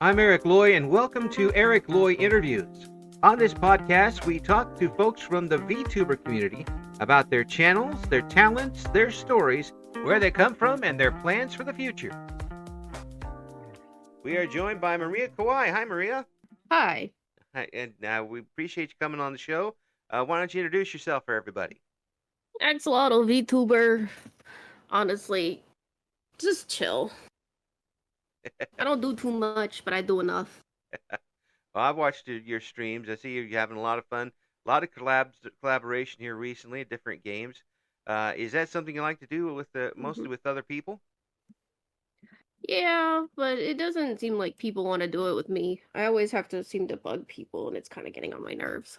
I'm Eric Loy, and welcome to Eric Loy Interviews. On this podcast, we talk to folks from the VTuber community about their channels, their talents, their stories, where they come from, and their plans for the future. We are joined by Maria Kawai. Hi, Maria. Hi. Hi, and we appreciate you coming on the show. Why don't you introduce yourself for everybody? Axolotl VTuber. Honestly, just chill. I don't do too much, but I do enough. Well, I've watched your streams. I see you're having a lot of fun. A lot of collaboration here recently, different games. Is that something you like to do with mostly with other people? Yeah, but it doesn't seem like people want to do it with me. I always have to seem to bug people, and it's kind of getting on my nerves.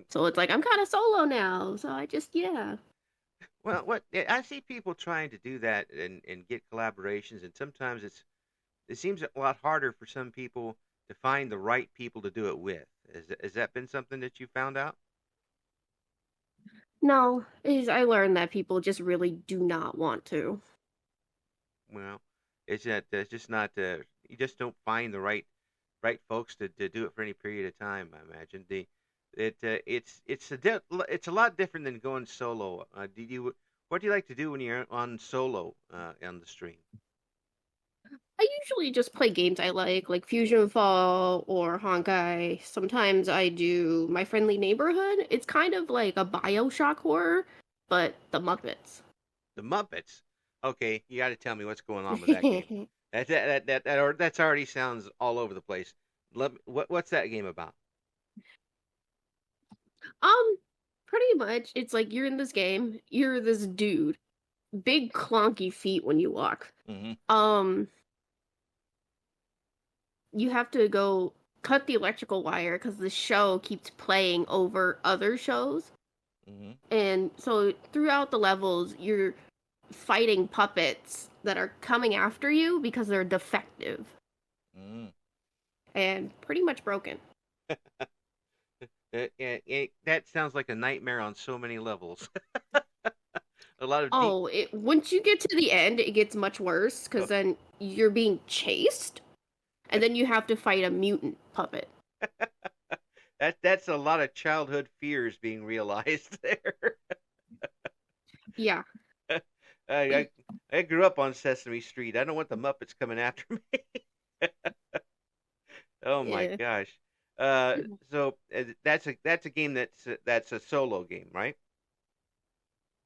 So it's like I'm kind of solo now. So yeah. Well, I see people trying to do that and get collaborations, and sometimes it seems a lot harder for some people to find the right people to do it with. Has that been something that you found out? No, I learned that people just really do not want to. Well, it's just not you just don't find the right folks to do it for any period of time. I imagine it's a lot different than going solo. What do you like to do when you're on solo on the stream? I usually just play games I like Fusion Fall or Honkai. Sometimes I do My Friendly Neighborhood. It's kind of like a BioShock horror, but the Muppets. The Muppets. Okay, you got to tell me what's going on with that game. That's already sounds all over the place. What's that game about? Um, Pretty much, it's like you're in this game. You're this dude, big clunky feet when you walk. Mm-hmm. You have to go cut the electrical wire because the show keeps playing over other shows. Mm-hmm. And so throughout the levels, you're fighting puppets that are coming after you because they're defective Mm. and pretty much broken. That sounds like a nightmare on so many levels. A lot of deep. Oh, once you get to the end, it gets much worse because then you're being chased, and then you have to fight a mutant puppet. That's a lot of childhood fears being realized there. Yeah. I, I grew up on Sesame Street. I don't want the Muppets coming after me. Oh my Yeah. gosh. So that's a game that's a solo game, right?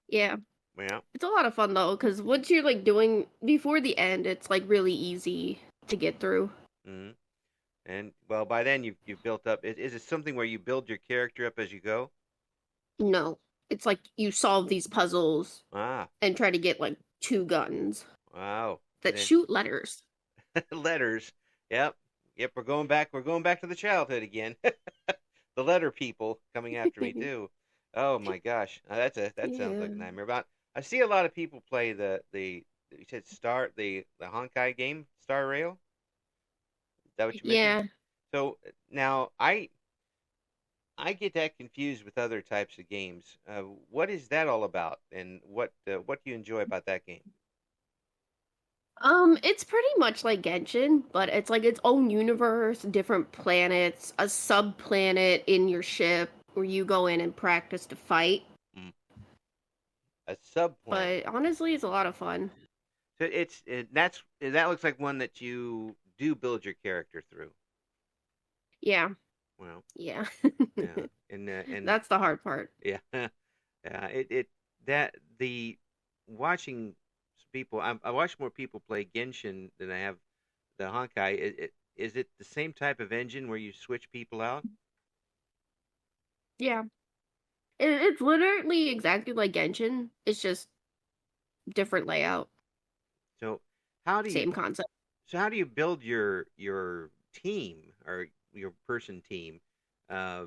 Yeah. Yeah. It's a lot of fun though, because once you're like doing before the end, it's like really easy to get through. Hmm. And well, by then you've built up. Is it something where you build your character up as you go? No, it's like you solve these puzzles Ah, and try to get like two guns wow. that Then shoot letters. letters. Yep. Yep. We're going back. We're going back to the childhood again. The letter people coming after me too. Oh my gosh, that sounds like a Yeah. nightmare. But I see a lot of people play the you said the Honkai game Star Rail. Is that what you mentioned? Yeah. So now I get that confused with other types of games. What is that all about, and what do you enjoy about that game? It's pretty much like Genshin, but it's like its own universe, different planets, a sub-planet in your ship where you go in and practice to fight. Mm. A subplanet. But honestly, it's a lot of fun. So that looks like one that you do build your character through. Yeah. Well, Yeah. yeah, and That's the hard part. yeah, yeah. It that the watching people. I watch more people play Genshin than I have the Honkai. Is it the same type of engine where you switch people out? Yeah. It's literally exactly like Genshin. It's just different layout, So how do you same concept. how do you build your team or your person team? Uh,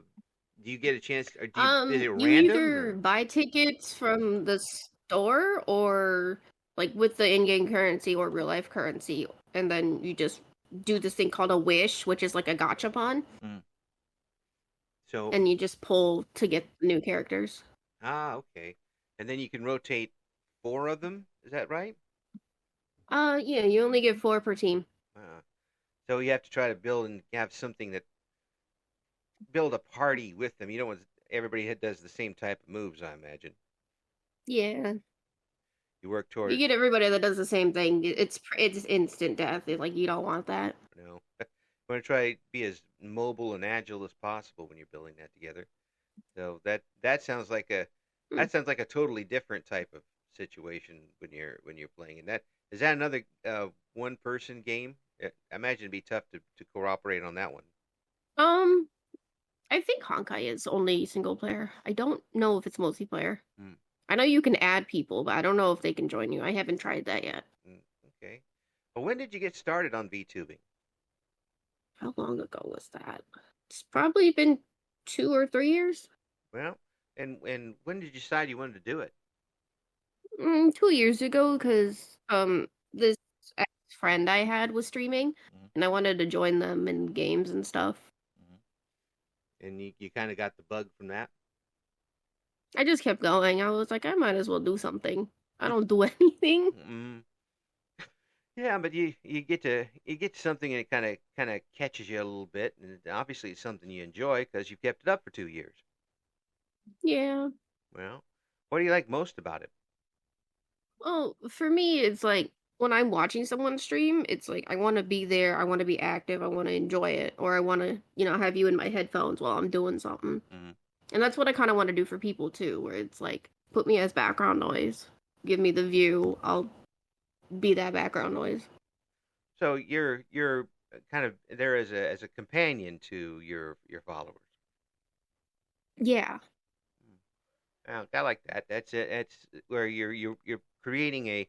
do you get a chance, or is it You random either or? buy tickets from the store or like with the in-game currency or real life currency, and then you just do this thing called a wish, which is like a gachapon, Mm. So and you just pull to get new characters. okay, and then you can rotate four of them. Is that right? Yeah, you only get four per team. Uh, So you have to try to build and have something that build a party with them. You don't want everybody does the same type of moves. I imagine Yeah. you work You toward. get everybody that does the same thing. It's instant death. It's like you don't want that. You know, you want to try to be as mobile and agile as possible when you're building that together. So that sounds like Hmm. a totally different type of situation when you're playing. And that is that another one person game? I imagine it'd be tough to cooperate on that one. Um, I think Honkai is only single player. I don't know if it's multiplayer. Hmm. I know you can add people, but I don't know if they can join you. I haven't tried that yet. Mm, okay. Well, when did you get started on VTubing? How long ago was that? It's probably been 2 or 3 years. Well, and when did you decide you wanted to do it? 2 years ago, because this ex friend I had was streaming, Mhm, and I wanted to join them in games and stuff. mhm. And you kind of got the bug from that. I just kept going. I was like, I might as well do something. I don't do anything. Mm, yeah, but you get to something and it kind of catches you a little bit, and obviously it's something you enjoy because you've kept it up for 2 years. Yeah. Well, what do you like most about it? Well, for me, it's like when I'm watching someone stream, it's like I want to be there, I want to be active, I want to enjoy it, or I want to, have you in my headphones while I'm doing something. Mhm. And that's what I kind of want to do for people too, where it's like put me as background noise, give me the view, I'll be that background noise. So you're kind of there as a companion to your followers. Yeah. I like that. That's it. That's where you're creating a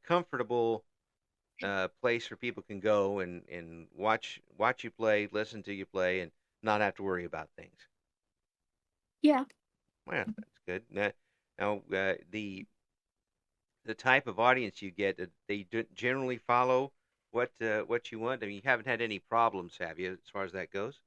comfortable place where people can go and watch you play, listen to you play, and not have to worry about things. Yeah. Well, that's good. Now, the type of audience you get, they generally follow what you want. I mean, you haven't had any problems, have you, as far as that goes?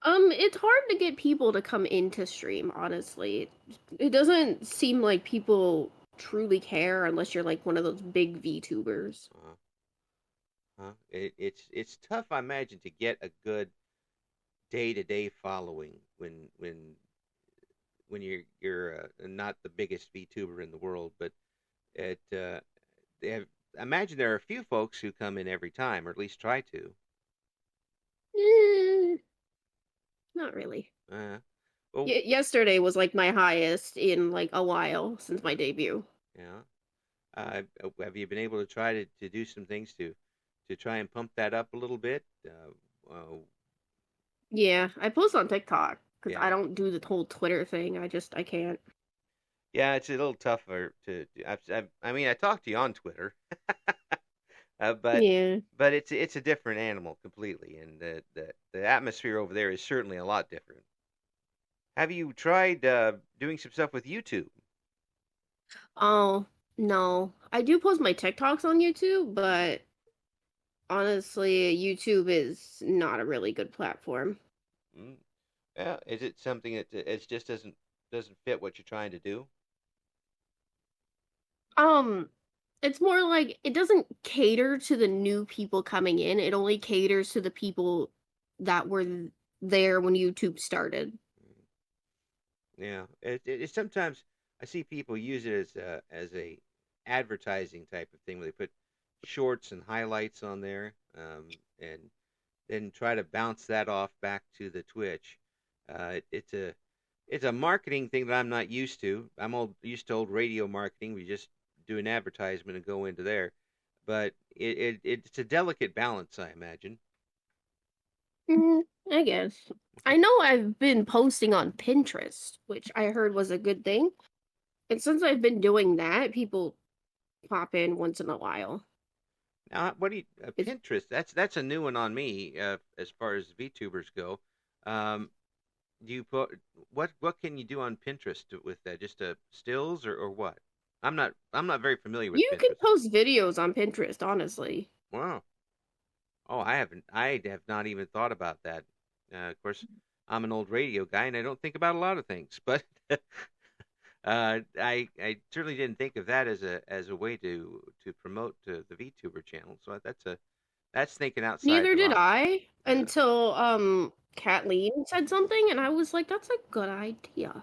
It's hard to get people to come into stream, honestly. It doesn't seem like people truly care unless you're like one of those big VTubers. Uh, it's tough, I imagine, to get a good day-to-day following when you're not the biggest VTuber in the world, but it they have. I imagine there are a few folks who come in every time, or at least try to. Eh, not really. Uh, well, Yesterday was like my highest in like a while since my uh, debut. yeah. Have you been able to try to do some things to try and pump that up a little bit? Yeah, I post on TikTok because I Yeah, don't do the whole Twitter thing. I can't. yeah. It's a little tougher I mean, I talk to you on Twitter, uh, but Yeah. but it's a different animal completely, and the atmosphere over there is certainly a lot different. Have you tried doing some stuff with YouTube? Oh, no. I do post my TikToks on YouTube, but honestly, YouTube is not a really good platform. Mm. Yeah, is it something that it just doesn't fit what you're trying to do? Um, it's more like it doesn't cater to the new people coming in. It only caters to the people that were there when YouTube started. Mm. Yeah, it's sometimes I see people use it as a advertising type of thing where they put shorts and highlights on there, and then try to bounce that off back to the Twitch. It's a marketing thing that I'm not used to. I'm old used to old radio marketing. We just do an advertisement and go into there, but it's a delicate balance, I imagine. I guess. I know I've been posting on Pinterest, which I heard was a good thing. And since I've been doing that, people pop in once in a while. Now, what do you It's Pinterest? That's a new one on me as far as VTubers go. Um, do you put what can you do on Pinterest with that? Just stills or what? I'm not very familiar with You can Pinterest. post videos on Pinterest, honestly. Wow. Oh, I have not even thought about that. Of course, I'm an old radio guy and I don't think about a lot of things, but I certainly didn't think of that as a way to promote the VTuber channel. So that's a That's thinking outside Neither the did box. I Yeah. until Kathleen said something, and I was like, "That's a good idea."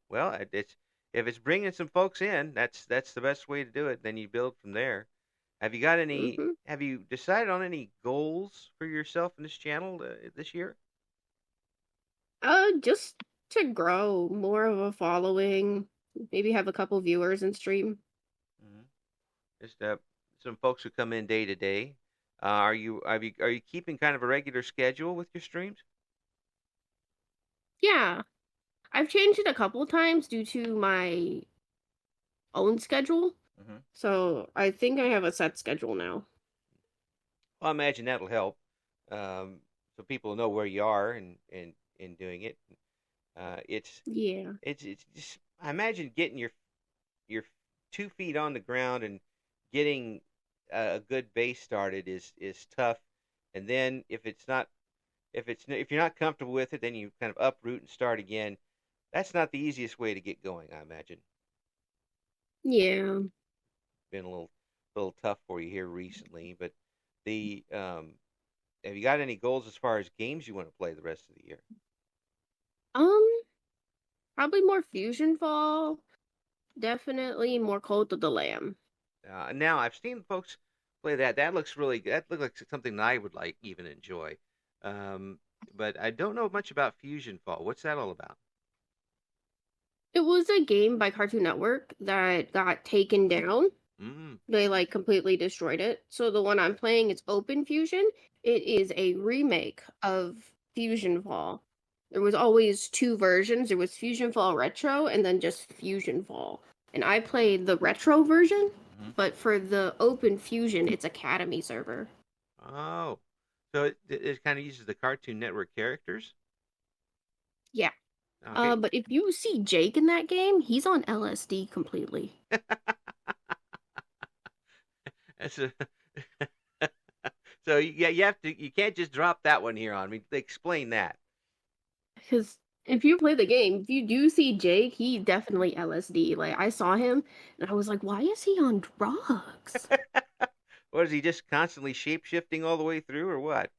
Well, it's if it's bringing some folks in, that's the best way to do it. Then you build from there. Have you got any? hmm Have you decided on any goals for yourself in this channel this year? Just to grow more of a following, maybe have a couple viewers and stream. Hmm. Just some folks who come in day to day. Are you keeping kind of a regular schedule with your streams? Yeah, I've changed it a couple times due to my own schedule, Hmm. so I think I have a set schedule now. Well, I imagine that'll help, so people know where you are and in doing it. Uh, it's Yeah. it's just I imagine getting your 2 feet on the ground and getting a good base started is tough. And then if you're not comfortable with it, then you kind of uproot and start again. That's not the easiest way to get going, I imagine. Yeah. Been a little tough for you here recently, but the have you got any goals as far as games you want to play the rest of the year? Um, Probably more Fusion Fall. Definitely more Cult of the Lamb. Now I've seen folks play that. That looks really good. That looks like something that I would like even enjoy. Um, but I don't know much about Fusion Fall. What's that all about? It was a game by Cartoon Network that got taken down. Mm. They like completely destroyed it. So the one I'm playing is Open Fusion. It is a remake of Fusion Fall. There was always two versions. There was Fusion Fall Retro and then just Fusion Fall. And I played the retro version, Hmm. but for the Open Fusion, it's Academy server. Oh, so it kind of uses the Cartoon Network characters. Yeah. Okay. But if you see Jake in that game, he's on LSD completely. That's a so yeah, you can't just drop that one here on me. Explain that. Because if you play the game, if you do see Jake, he definitely LSD. Like I saw him and I was like, why is he on drugs? What is he just constantly shape shifting all the way through, or what?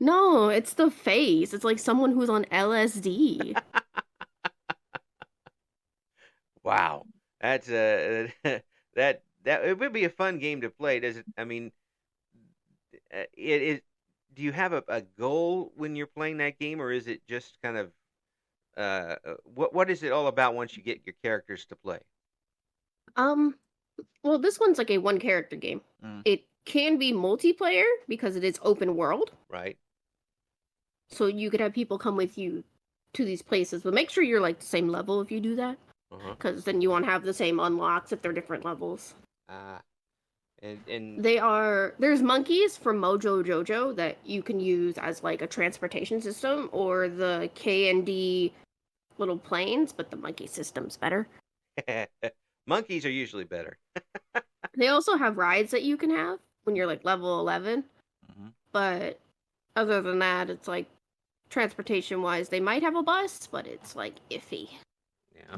No, it's the face. It's like someone who's on LSD. Wow, that's that it would be a fun game to play. Does it? I mean, it is. Do you have a goal when you're playing that game, or is it just kind of what is it all about once you get your characters to play? Um, well, this one's like a one character game. Mm. It can be multiplayer because it is open world. Right. So you could have people come with you to these places, but make sure you're like the same level if you do that, Uh-huh. because then you won't have the same unlocks if they're different levels. Ah, and There's monkeys from Mojo Jojo that you can use as like a transportation system, or the K and D little planes, but the monkey system's better. monkeys are usually better. They also have rides that you can have when you're like level 11, Hmm. but other than that, it's like transportation wise, they might have a bus, but it's like iffy. Yeah.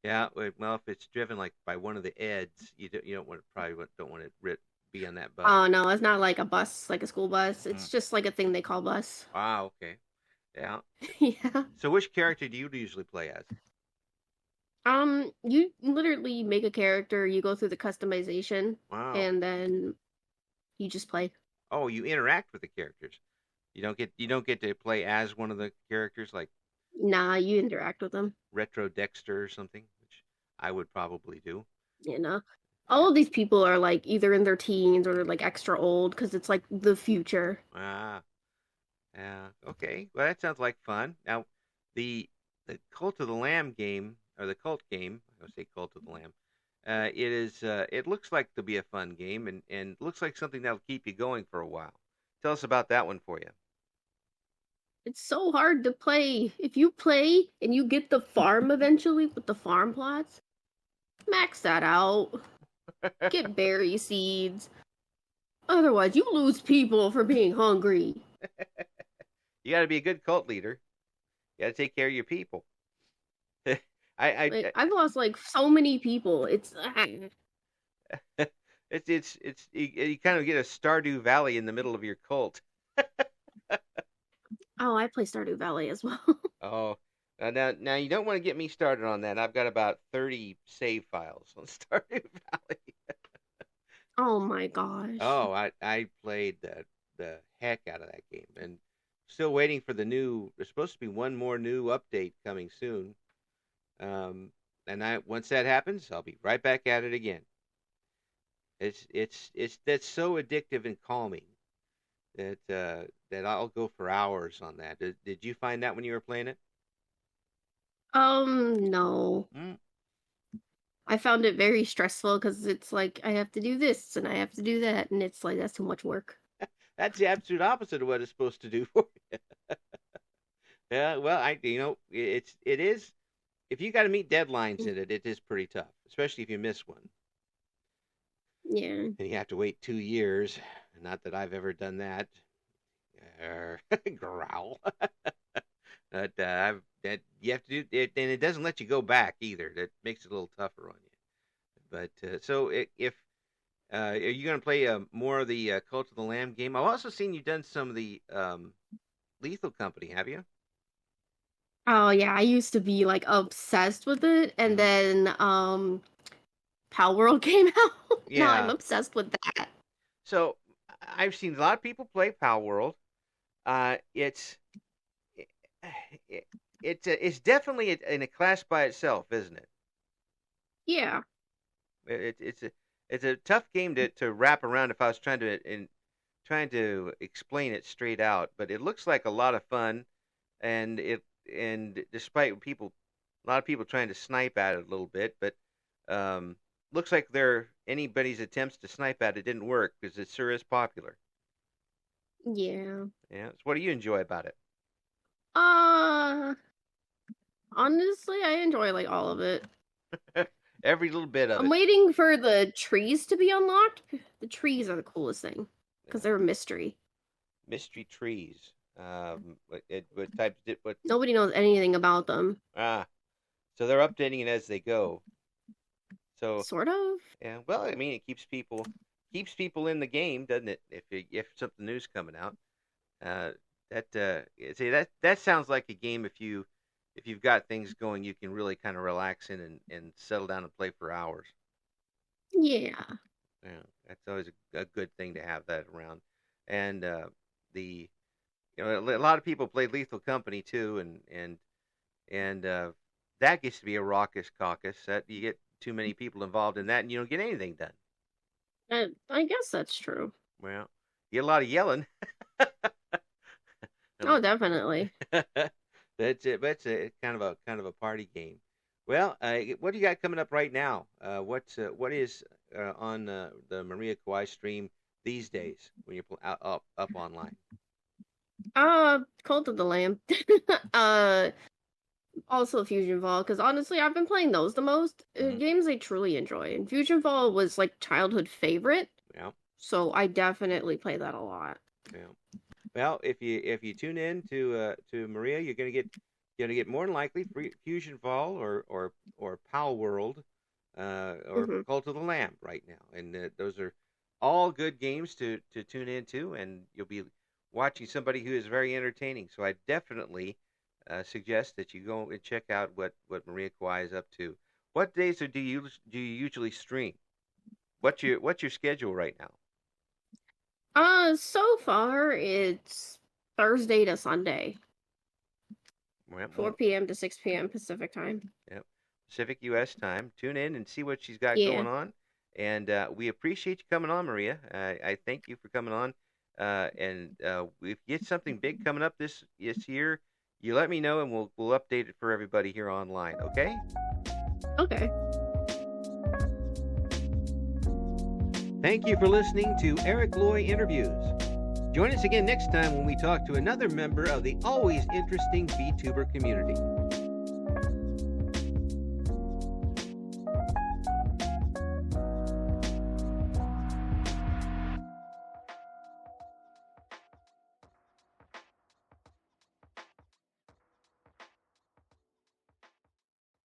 Yeah. Well, if it's driven like by one of the Eds, you don't want to probably don't want to be on that bus. Oh no, it's not like a bus, like a school bus. Mm. It's just like a thing they call bus. Wow. Okay. Yeah. Yeah. So which character do you usually play as? You literally make a character, you go through the customization, Wow. and then you just play. Oh, you interact with the characters. You don't get to play as one of the characters like Nah, you interact with them. Retro Dexter or something, which I would probably do. You know, Yeah. all of these people are like either in their teens or they're like extra old because it's like the future. Ah. Yeah. Okay. Well, that sounds like fun. Now, the the Cult of the Lamb game or the Cult game. I say Cult of the Lamb. It is. It looks like to be a fun game and looks like something that'll keep you going for a while. Tell us about that one for you. It's so hard to play. If you play and you get the farm eventually with the farm plots, max that out. Get berry seeds. Otherwise, you lose people for being hungry. You got to be a good cult leader. You got to take care of your people. I, Like I've lost like so many people. It's It's you kind of get a Stardew Valley in the middle of your cult. Oh, I play Stardew Valley as well. Oh, now you don't want to get me started on that. I've got about 30 save files on Stardew Valley. Oh my gosh. Oh, I played the heck out of that game, and still waiting for the new. There's supposed to be one more new update coming soon. And I once that happens, I'll be right back at it again. It's that's so addictive and calming that I'll go for hours on that. Did you find that when you were playing it? No. Mm. I found it very stressful because it's like I have to do this and I have to do that, and it's like that's too much work. That's the absolute opposite of what it's supposed to do for you. Yeah, well, it is. If you got to meet deadlines in it, it is pretty tough, especially if you miss one. Yeah. And you have to wait 2 years. Not that I've ever done that. Growl. But that you have to do it, and it doesn't let you go back either. That makes it a little tougher on you. But so if are you going to play more of the Cult of the Lamb game? I've also seen you've done some of the Lethal Company. Have you? Oh yeah, I used to be like obsessed with it, and then Power World came out. Now I'm Yeah. obsessed with that. So I've seen a lot of people play Pal World. It's it's definitely in a class by itself, isn't it? Yeah. It's a tough game to wrap around if I was trying to explain it straight out. But it looks like a lot of fun, and despite a lot of people trying to snipe at it a little bit, but looks like anybody's attempts to snipe at it didn't work because it sure is popular. Yeah. Yeah. So what do you enjoy about it? Uh Honestly, I enjoy like all of it. Every little bit of I'm it. waiting for the trees to be unlocked. The trees are the coolest thing because they're a mystery. Mystery trees. What type? What? Nobody knows anything about them. Ah, so they're updating it as they go. So Sort of. yeah, well, I mean, it keeps people in the game, doesn't it? If something new's coming out, see that sounds like a game if you've got things going, you can really kind of relax in and settle down and play for hours. Yeah. Yeah, that's always a good thing to have that around. And the a lot of people play Lethal Company too, and that gets to be a raucous caucus. That you get too many people involved in that, and you don't get anything done. I guess that's true. Well, you get a lot of yelling. Oh, definitely. That's it. That's a kind of a party game. Well, what do you got coming up right now? What is on the Maria Kawai stream these days when you're up online? Cult of the Lamb. Also Fusion Fall, because honestly, I've been playing those the most. Games I truly enjoy, and Fusion Fall was like childhood favorite. Yeah. So I definitely play that a lot. Yeah. Well, if you tune in to Maria, you're gonna get more than likely Fusion Fall or Pal World or Cult of the Lamb right now, and those are all good games to tune into, and you'll be watching somebody who is very entertaining. So I definitely suggest that you go and check out what Maria Kawai is up to. What days do you usually stream? What's your schedule right now? So far it's Thursday to Sunday. Well, 4 p.m. to 6 p.m. Pacific time. Yep. Pacific U.S. time. Tune in and see what she's got Yeah. going on. And we appreciate you coming on, Maria. I thank you for coming on. And if you get something big coming up this year, you let me know, and we'll update it for everybody here online. Okay? Okay. Thank you for listening to Eric Loy Interviews. Join us again next time when we talk to another member of the always interesting VTuber community.